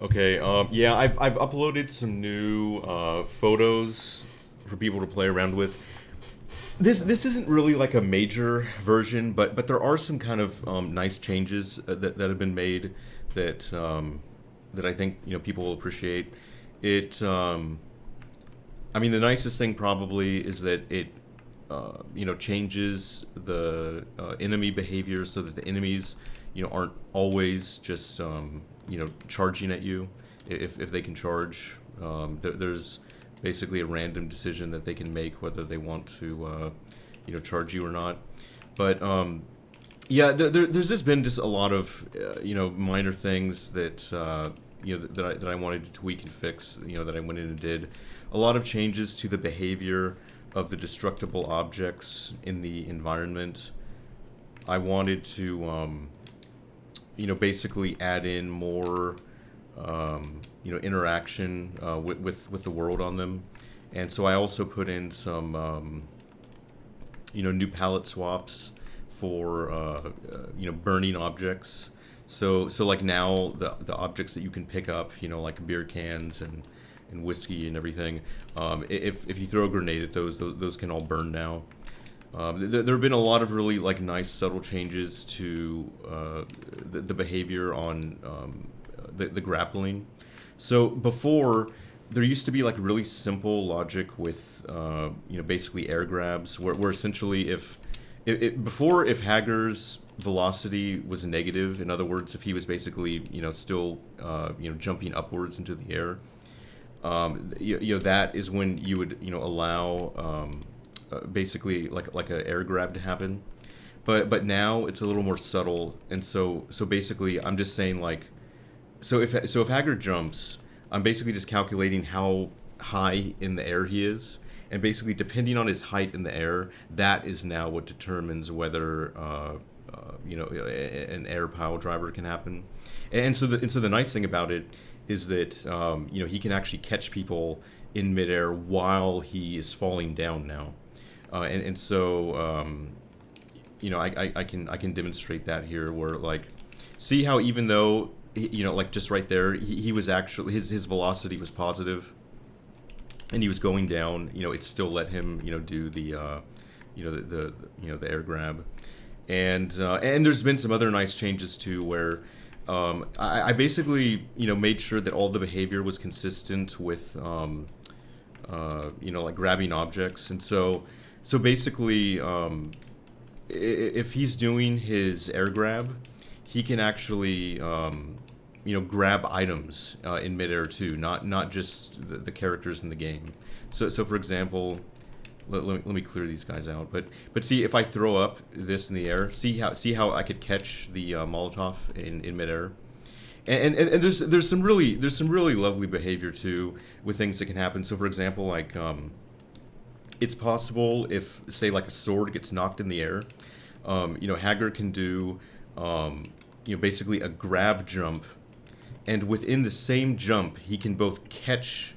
Okay, yeah, I've uploaded some new photos for people to play around with. This isn't really like a major version, but there are some kind of nice changes that have been made that that I think people will appreciate. It I mean, the nicest thing probably is that it changes the enemy behavior so that the enemies aren't always just charging at you if they can charge. There's basically a random decision that they can make whether they want to charge you or not. But yeah, there's just been just a lot of minor things that that I wanted to tweak and fix. That I went in and did. A lot of changes to the behavior of the destructible objects in the environment. I wanted to basically add in more interaction with the world on them, and so I also put in some new palette swaps for burning objects. So like now the objects that you can pick up, like beer cans and whiskey and everything, if you throw a grenade at those can all burn now. There have been a lot of really like nice subtle changes to the behavior on the grappling. So before, there used to be like really simple logic with basically air grabs, where essentially before, if Hager's velocity was negative, in other words, if he was basically still jumping upwards into the air, that is when you would allow basically like an air grab to happen. But now it's a little more subtle, and so basically I'm just saying like, so if Haggard jumps, I'm basically just calculating how high in the air he is, and basically depending on his height in the air, that is now what determines whether an air pile driver can happen. And so the nice thing about it is that he can actually catch people in midair while he is falling down now, and so I can demonstrate that here, where like, see how even though like just right there he was actually, his velocity was positive and he was going down, it still let him do the the air grab. And there's been some other nice changes too, where I basically made sure that all the behavior was consistent with like grabbing objects. And so basically, if he's doing his air grab, he can actually grab items in midair too, not just the characters in the game. So for example, let me clear these guys out. But see, if I throw up this in the air, see how I could catch the Molotov in midair. And there's some really lovely behavior too with things that can happen. So for example, like it's possible if, say, like a sword gets knocked in the air, Haggard can do basically a grab jump, and within the same jump he can both catch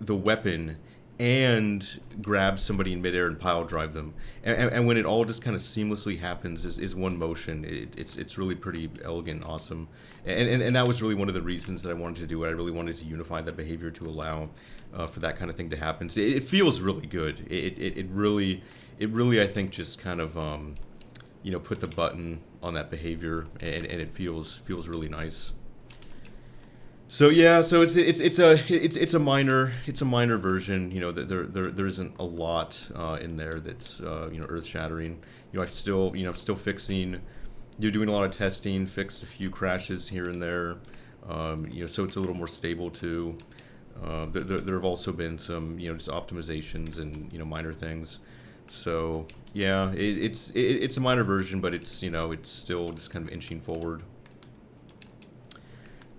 the weapon and grab somebody in midair and pile drive them. And when it all just kind of seamlessly happens is one motion, it's really pretty elegant, awesome. And that was really one of the reasons that I wanted to do it. I really wanted to unify that behavior to allow for that kind of thing to happen. So it feels really good. It really I think just kind of put the button on that behavior, and it feels really nice. So yeah, so it's a minor version. There isn't a lot in there that's earth shattering. I'm still fixing. You're doing a lot of testing, fixed a few crashes here and there. So it's a little more stable too. There have also been some just optimizations and minor things. So yeah, it's a minor version, but it's still just kind of inching forward.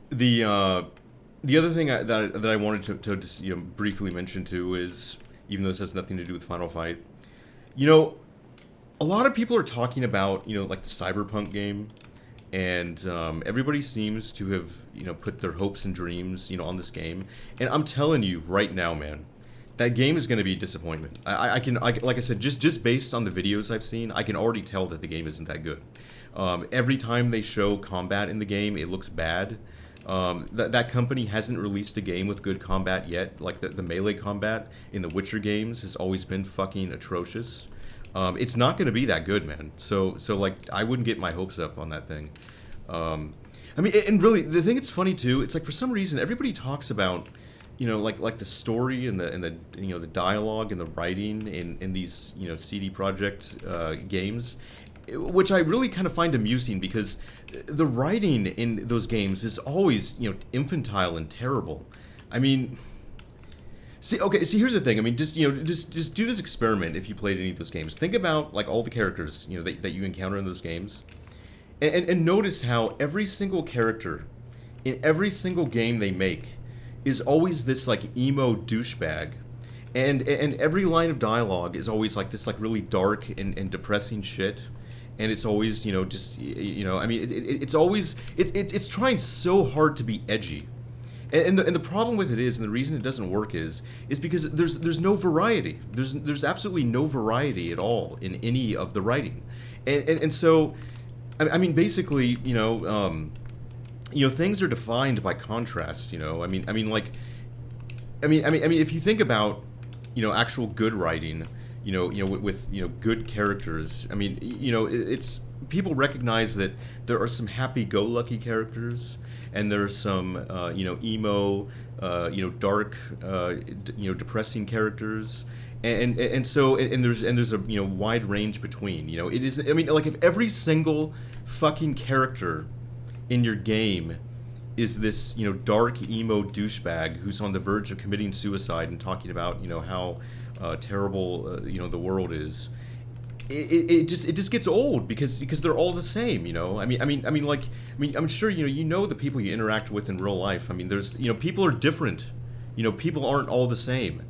The other thing that I wanted to just briefly mention too is, even though this has nothing to do with Final Fight, you know a lot of people are talking about like the Cyberpunk game, and everybody seems to have put their hopes and dreams on this game, and I'm telling you right now, man, that game is going to be a disappointment. Like I said, just based on the videos I've seen, I can already tell that the game isn't that good. Every time they show combat in the game, it looks bad. That company hasn't released a game with good combat yet. Like the melee combat in the Witcher games has always been fucking atrocious. It's not going to be that good, man. So like I wouldn't get my hopes up on that thing. I mean, and really the thing that's funny too, it's like for some reason everybody talks about, like the story and the the dialogue and the writing in these CD Projekt games, which I really kind of find amusing because the writing in those games is always infantile and terrible. I mean, see, here's the thing. I mean, just do this experiment if you played any of those games. Think about like all the characters that you encounter in those games, and notice how every single character in every single game they make is always this like emo douchebag, and every line of dialogue is always like this like really dark and depressing shit, and it's always I mean it's always it's trying so hard to be edgy, and the problem with it is, and the reason it doesn't work is because there's no variety. There's absolutely no variety at all in any of the writing, and so I mean basically things are defined by contrast. I mean if you think about actual good writing, with good characters. I mean, it's people recognize that there are some happy-go-lucky characters, and there are some emo, dark, depressing characters, and so there's a wide range between. It is. I mean, like if every single fucking character in your game is this dark emo douchebag who's on the verge of committing suicide and talking about how terrible the world is, it just gets old because they're all the same. I mean I'm sure the people you interact with in real life. I mean there's people are different. People aren't all the same,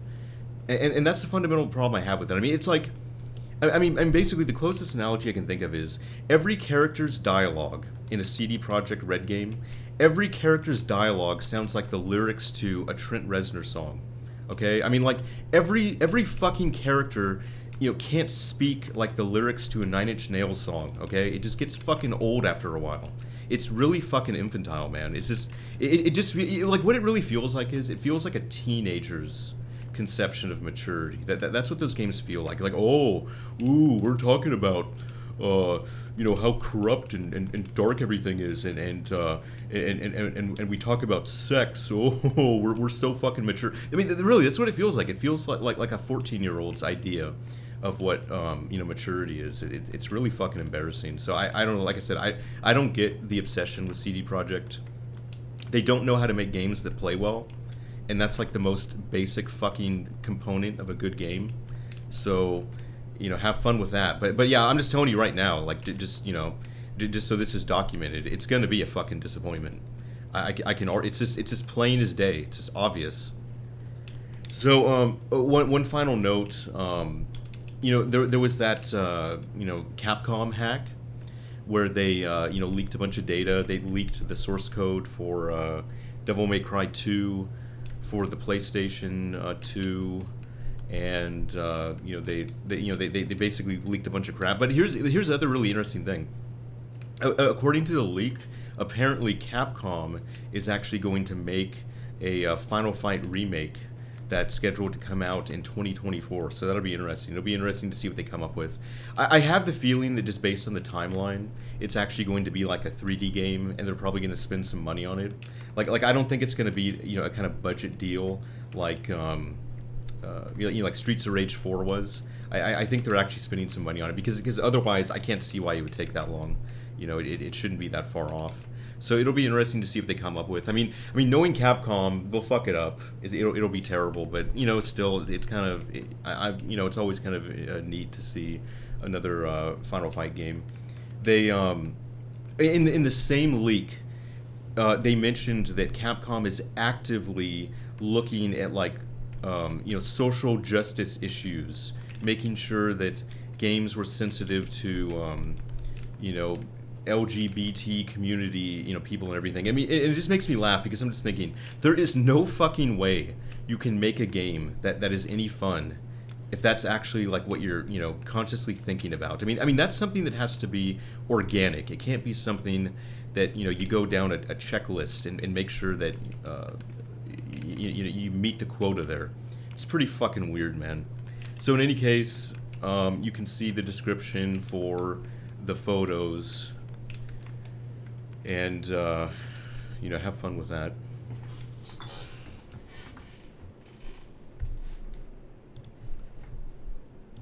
and that's the fundamental problem I have with it. I mean it's like I mean basically the closest analogy I can think of is every character's dialogue in a CD Projekt Red game. Every character's dialogue sounds like the lyrics to a Trent Reznor song. Okay? I mean, like, every fucking character, can't speak like the lyrics to a Nine Inch Nails song, okay? It just gets fucking old after a while. It's really fucking infantile, man. It's just, like, what it really feels like is, it feels like a teenager's conception of maturity. That's what those games feel like. Like, we're talking about, how corrupt and dark everything is, and we talk about sex. We're so fucking mature. I mean, really, that's what it feels like. It feels like a 14-year-old's idea of what maturity is. It's really fucking embarrassing. So I don't know. Like I said, I don't get the obsession with CD Projekt. They don't know how to make games that play well, and that's like the most basic fucking component of a good game. So have fun with that. But yeah, I'm just telling you right now, like, just so this is documented, it's gonna be a fucking disappointment. I can. It's just plain as day. It's just obvious. So one final note. There was that Capcom hack where they leaked a bunch of data. They leaked the source code for Devil May Cry 2 for the PlayStation 2. And they basically leaked a bunch of crap. But here's the other really interesting thing. According to the leak, apparently Capcom is actually going to make a Final Fight remake that's scheduled to come out in 2024. So that'll be interesting. It'll be interesting to see what they come up with. I have the feeling that just based on the timeline, it's actually going to be like a 3D game, and they're probably going to spend some money on it. Like I don't think it's going to be a kind of budget deal like like Streets of Rage 4 was. I think they're actually spending some money on it because otherwise I can't see why it would take that long. It shouldn't be that far off. So it'll be interesting to see what they come up with. I mean, knowing Capcom, they'll fuck it up. It'll be terrible, but still, it's kind of it's always kind of neat to see another Final Fight game. They in the same leak, they mentioned that Capcom is actively looking at like social justice issues, making sure that games were sensitive to LGBT community, people and everything. I mean, it just makes me laugh because I'm just thinking, there is no fucking way you can make a game that is any fun if that's actually like what you're, you know, consciously thinking about. I mean that's something that has to be organic. It can't be something that, you know, you go down a checklist and make sure that you meet the quota there. It's pretty fucking weird, man. So in any case, you can see the description for the photos, and you know, have fun with that.